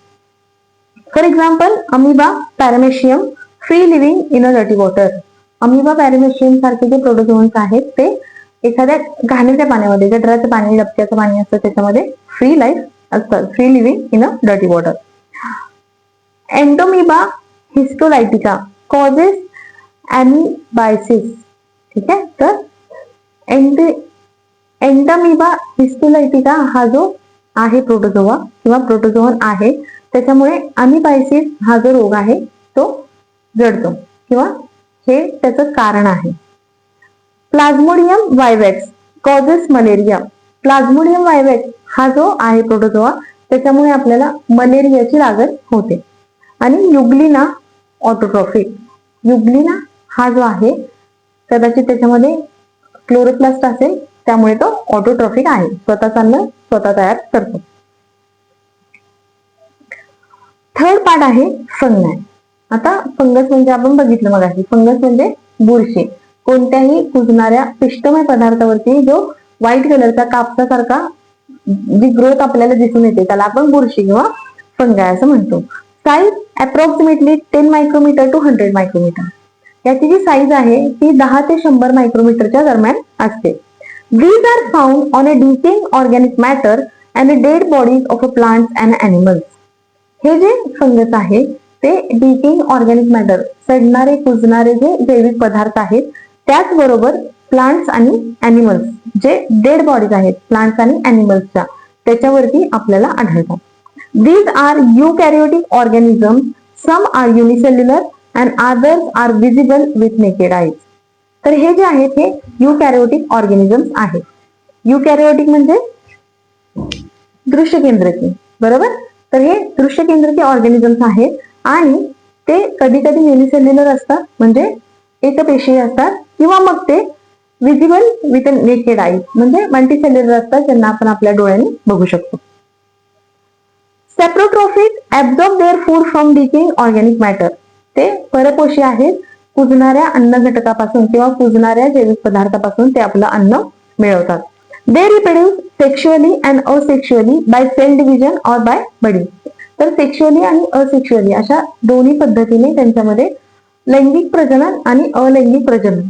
For example, amoeba paramecium free living in a dirty water. Amoeba paramecium सारखे जे प्रोटोझोअन्स आहेत ते एखाद्या घाणीच्या पाण्यामध्ये, गटराचं पाणी, डबक्याचं पाणी असतं त्याच्यामध्ये फ्री लाईफ असतात, free living in a dirty water. Entamoeba histolytica causes amoebiasis. ठीक आहे, तर एंडामिबा हिस्टोलायटिका हा जो आहे प्रोटोझोआ किंवा प्रोटोझोअन आहे, त्याच्यामुळे अमिबायसिस हा जो रोग आहे तो जडतो किंवा हे त्याचं कारण आहे. Plasmodium vivax causes malaria. Plasmodium vivax हा जो आहे प्रोटोझोआ त्याच्यामुळे आपल्याला मलेरियाची लागण होते. आणि युग्लिना ऑटोट्रॉफिक. युग्लिना हा जो आहे कदाचित त्याच्यामध्ये क्लोरोप्लास्ट असेल, त्यामुळे तो ऑटोट्रॉफिक आहे, स्वतःच अन्न स्वतः तयार करतो. थर्ड पार्ट आहे फंगाय. आता फंगस म्हणजे आपण बघितलं मगाशी, फंगस म्हणजे बुरशी. कोणत्याही कुजणाऱ्या पिष्टमय पदार्थावरती जो व्हाईट कलरचा कापसासारखा जी ग्रोथ आपल्याला दिसून येते त्याला आपण बुरशी किंवा फंगाय असं म्हणतो. Size approximately 10 micrometre to 100 micrometre. याची जी साईज आहे ती 10 ते 100 मायक्रोमीटरच्या दरम्यान असते. These are found on a decaying organic matter and the dead bodies of plants and animals. हे जे फंगस आहे ते डिकेइंग ऑर्गॅनिक मॅटर, सडणारे कुजणारे जे जैविक पदार्थ आहेत, त्याचबरोबर प्लांट्स आणि अॅनिमल्स, जे डेड बॉडीज आहेत प्लांट्स आणि अॅनिमल्सच्या, त्याच्यावरती आपल्याला आढळतात. These are eukaryotic organisms. Some are unicellular and others are visible with naked eyes. तर हे जे आहेत हे युकॅरियोटिक ऑर्गॅनिझम्स आहेत. युकॅरियोटिक म्हणजे दृश्य केंद्रकी. बरोबर, तर हे दृश्य केंद्रकी ऑर्गॅनिझम्स आहेत आणि ते कधी कधी युनिसेल्युलर असतात, म्हणजे एकपेशीय असतात, किंवा मग ते विजिबल विथ नेकेड आईज म्हणजे मल्टीसेल्युलर असतात, ज्यांना आपण आपल्या डोळ्यांनी बघू शकतो. Saprotrophic absorb their food from decaying organic matter. ते परपोषी आहेत, कुजणाऱ्या अन्न घटकापासून किंवा कुजणाऱ्या जैविक पदार्थापासून ते आपलं अन्न मिळवतात. They reproduce sexually and asexually by cell division or by budding. तर सेक्शुअली आणि असेक्शुअली अशा दोन्ही पद्धतीने त्यांच्यामध्ये लैंगिक प्रजनन आणि अलैंगिक प्रजनन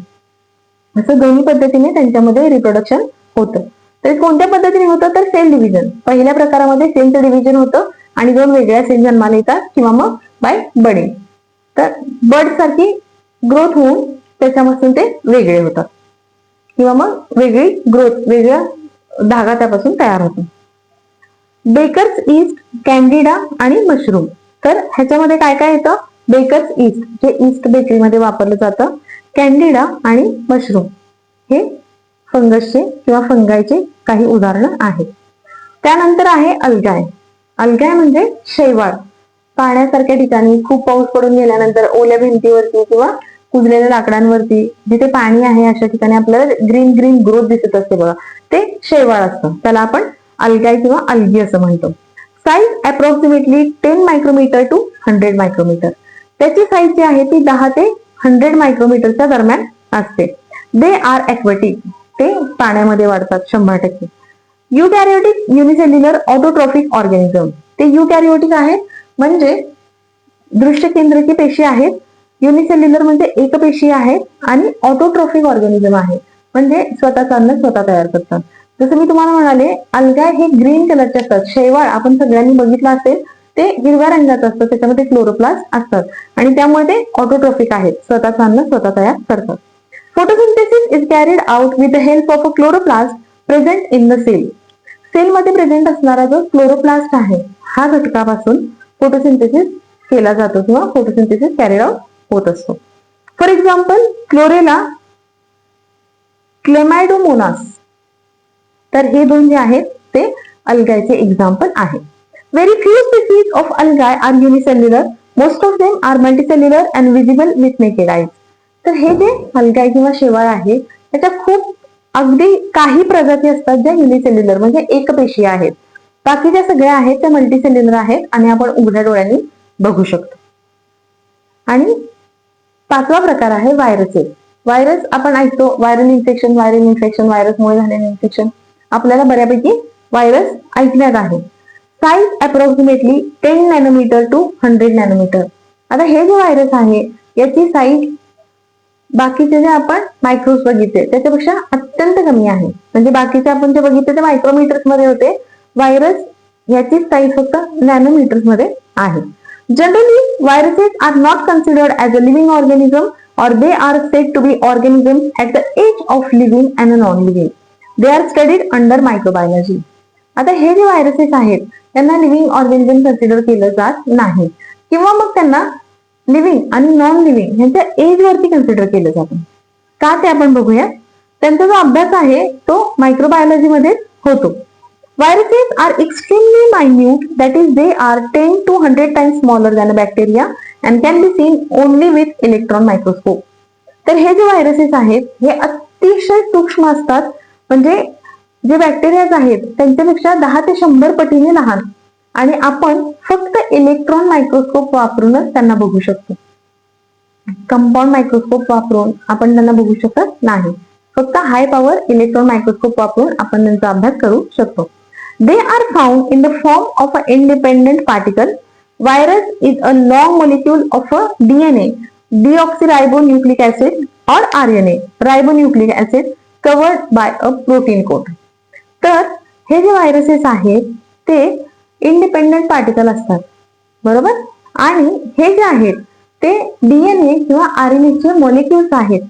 असं दोन्ही पद्धतीने त्यांच्यामध्ये रिप्रोडक्शन होतं. तर कोणत्या पद्धतीने होतं तर सेल डिव्हिजन. पहिल्या प्रकारामध्ये सेलचं डिव्हिजन होतं आणि दोन वेगळ्या सेल जन्माला येतात किंवा मग बाय बडिंग. तर बर्ड सारखी ग्रोथ होऊन त्याच्यापासून ते वेगळे होतात किंवा मग वेगळी ग्रोथ, वेगळा धागा त्यापासून तयार होतो. बेकर्स ईस्ट, कॅन्डिडा आणि मशरूम. तर ह्याच्यामध्ये काय काय येतं? बेकर्स ईस्ट जे ईस्ट बेकरीमध्ये वापरलं जातं, कॅन्डिडा आणि मशरूम हे फंगसचे किंवा फंगाईचे काही उदाहरणं आहेत. त्यानंतर आहे अल्गाय. अल्गाय म्हणजे शैवाल. पाण्यासारख्या ठिकाणी खूप पाऊस पडून गेल्यानंतर ओल्या भिंतीवरती किंवा कुजलेल्या लाकडांवरती जिथे पाणी आहे अशा ठिकाणी आपल्याला ग्रीन ग्रीन ग्रोथ दिसत असते बघा, ते शैवाल असतं. त्याला आपण अल्गाय किंवा अल्गी असं म्हणतो. Size approximately 10 micrometre to 100 micrometre. त्याची साईज जी आहे ती 10 ते 100 मायक्रोमीटरच्या दरम्यान असते. They are aquatic. ते पाण्यामध्ये वाढतात 100%. Eukaryotic unicellular autotrophic organism. ते युकॅरियोटिक आहेत म्हणजे दृश्य केंद्रकी पेशी आहेत. युनिसेल्युलर म्हणजे एकपेशी आहेत आणि ऑटोट्रॉफिक ऑर्गॅनिझम आहे म्हणजे स्वतःच अन्न स्वतः तयार करतात. जसं मी तुम्हाला म्हणाले अल्गाय हे ग्रीन कलरचे असतात. शैवाळ आपण सगळ्यांनी बघितलं असेल ते हिरव्या रंगाचं असतं, त्याच्यामध्ये क्लोरोप्लास्ट असतात आणि त्यामुळे ते ऑटोट्रॉफिक आहेत, स्वतःच अन्न स्वतः तयार करतात. Photosynthesis is carried out with the help of a chloroplast present in the cell. सेलमध्ये प्रेझेंट असणारा जो क्लोरोप्लास्ट आहे हा घटकापासून फोटोसिंथेसिस केला जातो किंवा फोटोसिंथेसिस कॅरीड आउट होत असतो. For example chlorella, chlamydomonas. तर हे दोन जे आहेत ते अल्गायचे एक्झाम्पल आहेत. Very few species of algae are unicellular. Most of them are multicellular and visible with naked eyes. तर हे जे अल्गाय किंवा शेवाळ आहे त्याच्या खूप अगदी काही प्रजाती असतात ज्या युनिसेल्युलर म्हणजे एकपेशीय आहेत. बाकीच्या सगळ्या आहेत त्या मल्टीसेल्युलर आहेत आणि आपण उघड्या डोळ्यांनी बघू शकतो. आणि पाचवा प्रकार आहे व्हायरसेस. व्हायरस आपण ऐकतो व्हायरल इन्फेक्शन, व्हायरसमुळे झालेलं इन्फेक्शन. आपल्याला बऱ्यापैकी व्हायरस ऐकण्यात आहे. Size approximately 10 nanometre to 100 nanometre. आता हे जे व्हायरस आहे याची साईज बाकीचे जे आपण मायक्रोस बघितले त्याच्यापेक्षा अत्यंत कमी आहे. म्हणजे बाकीचे आपण जे बघितले ते मायक्रोमीटर्स मध्ये होते, व्हायरस याची साईज फक्त नॅनोमीटर्स मध्ये आहे. Generally, viruses are not considered as a living organism or they are said to be organisms at the age of living and non-living. They are studied under microbiology. आता हे जे व्हायरसेस आहेत त्यांना living organism consider केलं जात नाही किंवा मग त्यांना लिव्हिंग आणि नॉन लिव्हिंग यांच्या एज वरती कन्सिडर केलं जातं. का ते आपण बघूया. त्यांचा जो अभ्यास आहे तो मायक्रोबायोलॉजी मध्ये होतो. Viruses are extremely minute, that is they are 10 to 100 times smaller than a bacteria and can be seen only with electron microscope. तर हे जे व्हायरसेस आहेत हे अतिशय सूक्ष्म असतात म्हणजे जे बॅक्टेरिया आहेत त्यांच्यापेक्षा 10 ते 100 पटीने लहान आणि आपण फक्त इलेक्ट्रॉन मायक्रोस्कोप वापरूनच त्यांना बघू शकतो. कंपाऊंड मायक्रोस्कोप वापरून आपण त्यांना बघू शकत नाही. फक्त हाय पॉवर इलेक्ट्रॉन मायक्रोस्कोप वापरून आपण त्यांचा अभ्यास करू शकतो. They are found in the form of an independent particle. Virus is a long molecule of a DNA, deoxyribonucleic acid or RNA, ribonucleic acid covered by a protein coat. तर हे जे viruses आहेत ते इंडिपेंडंट पार्टिकल असतात बरोबर, आणि हे जे आहेत ते डीएनए किंवा आरएनए चे मॉलिक्युल्स आहेत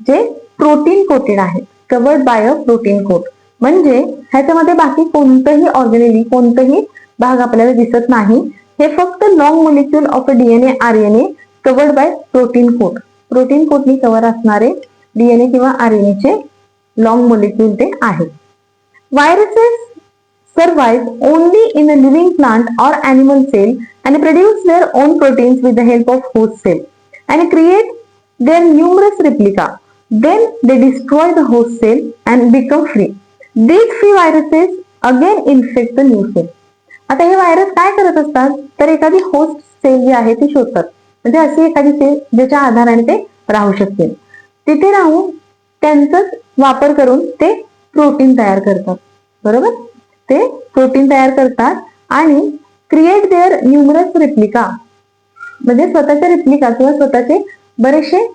जे प्रोटीन कोटेड आहेत, covered by a protein coat. म्हणजे ह्याच्यामध्ये बाकी कोणतंही ऑर्गेनेली कोणतंही भाग आपल्याला दिसत नाही. हे फक्त long molecule of DNA RNA covered by protein coat. Protein कोटनी कव्हर असणारे डीएनए किंवा आरएनए चे लॉंग मॉलिक्युल ते आहेत. Viruses survive only in a living plant or animal cell and produce their own proteins with the help of host cell and create their numerous replica. Then they destroy the host cell and become free. These free viruses again infect the new cell. आता हे virus काय करत असतात तर एखादी host sale जी आहे ती शोधतात. म्हणजे अशी एखादी सेल ज्याच्या आधाराने ते राहू शकतील. तिथे राहून त्यांचाच वापर करून ते प्रोटीन तयार करतात. बरोबर, ते प्रोटीन तयार करतात आणि क्रिएट देअर न्यूमरस रिप्लिका, म्हणजे स्वतःच्या रिप्लिका किंवा स्वतःचे बरेचसे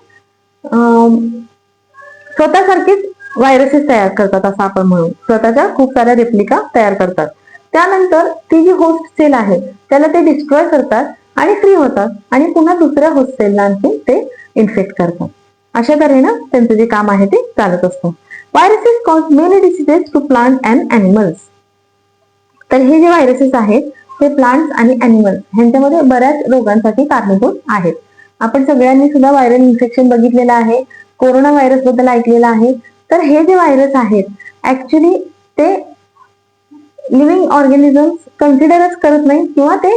स्वतःसारखीच व्हायरसेस तयार करतात, असं आपण म्हणू. स्वतःच्या खूप साऱ्या रेप्लिका तयार करतात. त्यानंतर ती जी होस्ट सेल आहे त्याला ते डिस्ट्रॉय करतात आणि फ्री होतात आणि पुन्हा दुसऱ्या होस्ट सेलला आणखी ते इन्फेक्ट करतात. अशा तऱ्हेनं त्यांचं जे काम आहे ते चालत असतं. Viruses cause many diseases to plant and animals. तर हे जे व्हायरसेस आहेत ते प्लांट्स आणि अॅनिमल्स ह्यांच्यामध्ये बऱ्याच रोगांसाठी कारणीभूत आहेत. आपण सगळ्यांनी सुद्धा व्हायरल इन्फेक्शन बघितलेलं आहे, कोरोना व्हायरस बद्दल ऐकलेलं आहे. तर हे जे व्हायरस आहेत ऍक्च्युली ते लिव्हिंग ऑर्गॅनिझम कन्सिडरच करत नाही किंवा ते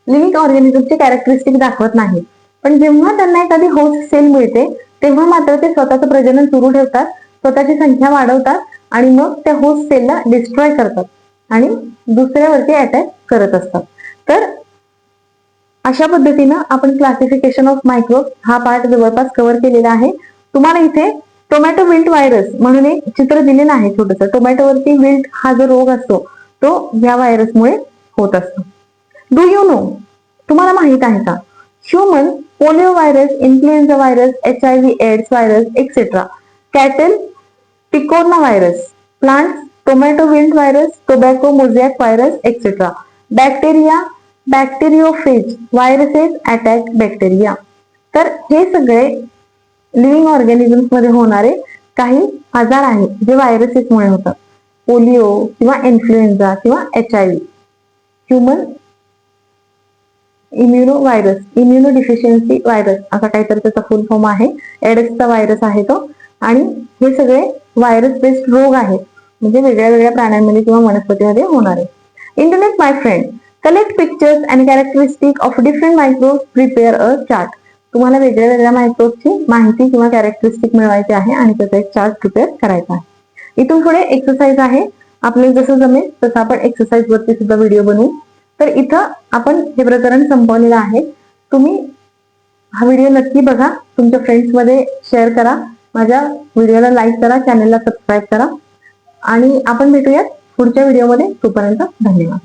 लिव्हिंग ऑर्गॅनिझमचे कॅरेक्टरिस्टिक दाखवत नाही. पण जेव्हा त्यांना एखादी होस्ट सेल मिळते तेव्हा मात्र ते स्वतःचं प्रजनन सुरू ठेवतात, स्वतःची संख्या वाढवतात आणि मग त्या होस्ट सेलला डिस्ट्रॉय करतात आणि दुसऱ्यावरती अटॅक करत असतात. तर अशा पद्धतीनं आपण क्लासिफिकेशन ऑफ मायक्रोब हा पार्ट जवळपास कव्हर केलेला आहे. तुम्हाला इथे टोमॅटो विल्ट व्हायरस म्हणून एक चित्र दिलेलं आहे छोटस. टोमॅटोवरती विल्ट हा जो रोग असतो तो या व्हायरसमुळे होत असतो. डू यू नो, तुम्हाला माहित आहे का, human polio virus, influenza virus, HIV AIDS virus etcetera, cattle picorna virus, plants tomato wilt virus, tobacco mosaic virus etcetera, bacteria bacteriophage viruses attack bacteria. तर हे सगळे लिव्हिंग ऑर्गॅनिझम्स मध्ये होणारे काही आजार आहेत जे व्हायरसेसमुळे होतात. पोलिओ किंवा इन्फ्लुएन्झा किंवा HIV, human immuno virus, immuno deficiency virus असा काहीतरी त्याचा फुल फॉर्म आहे. एड्सचा व्हायरस आहे तो. आणि हे सगळे व्हायरस बेस्ड रोग आहेत, म्हणजे वेगळ्या वेगळ्या प्राण्यांमध्ये किंवा वनस्पतीमध्ये होणारे. Internet my friend, collect pictures and characteristic of different microbes, prepare a chart. तुम्हाला वेगळ्या वेगळ्या मायक्रोबची माहिती किंवा कॅरेक्टरिस्टिक मिळवायची आहे आणि त्याचा एक चार्ट प्रिपेअर करायचा आहे. इथून पुढे एक्सरसाइज आहे. आपल्याला जसं जमेल तसं आपण एक्सरसाइज वरती सुद्धा व्हिडिओ बनवू. तर इथं आपण हे प्रकरण संपवलेलं आहे. तुम्ही हा व्हिडिओ नक्की बघा, तुमच्या फ्रेंड्स मध्ये शेअर करा, माझ्या व्हिडिओला लाईक करा, चॅनलला सबस्क्राईब करा आणि आपण भेटूयात पुढच्या व्हिडिओमध्ये. तोपर्यंत धन्यवाद.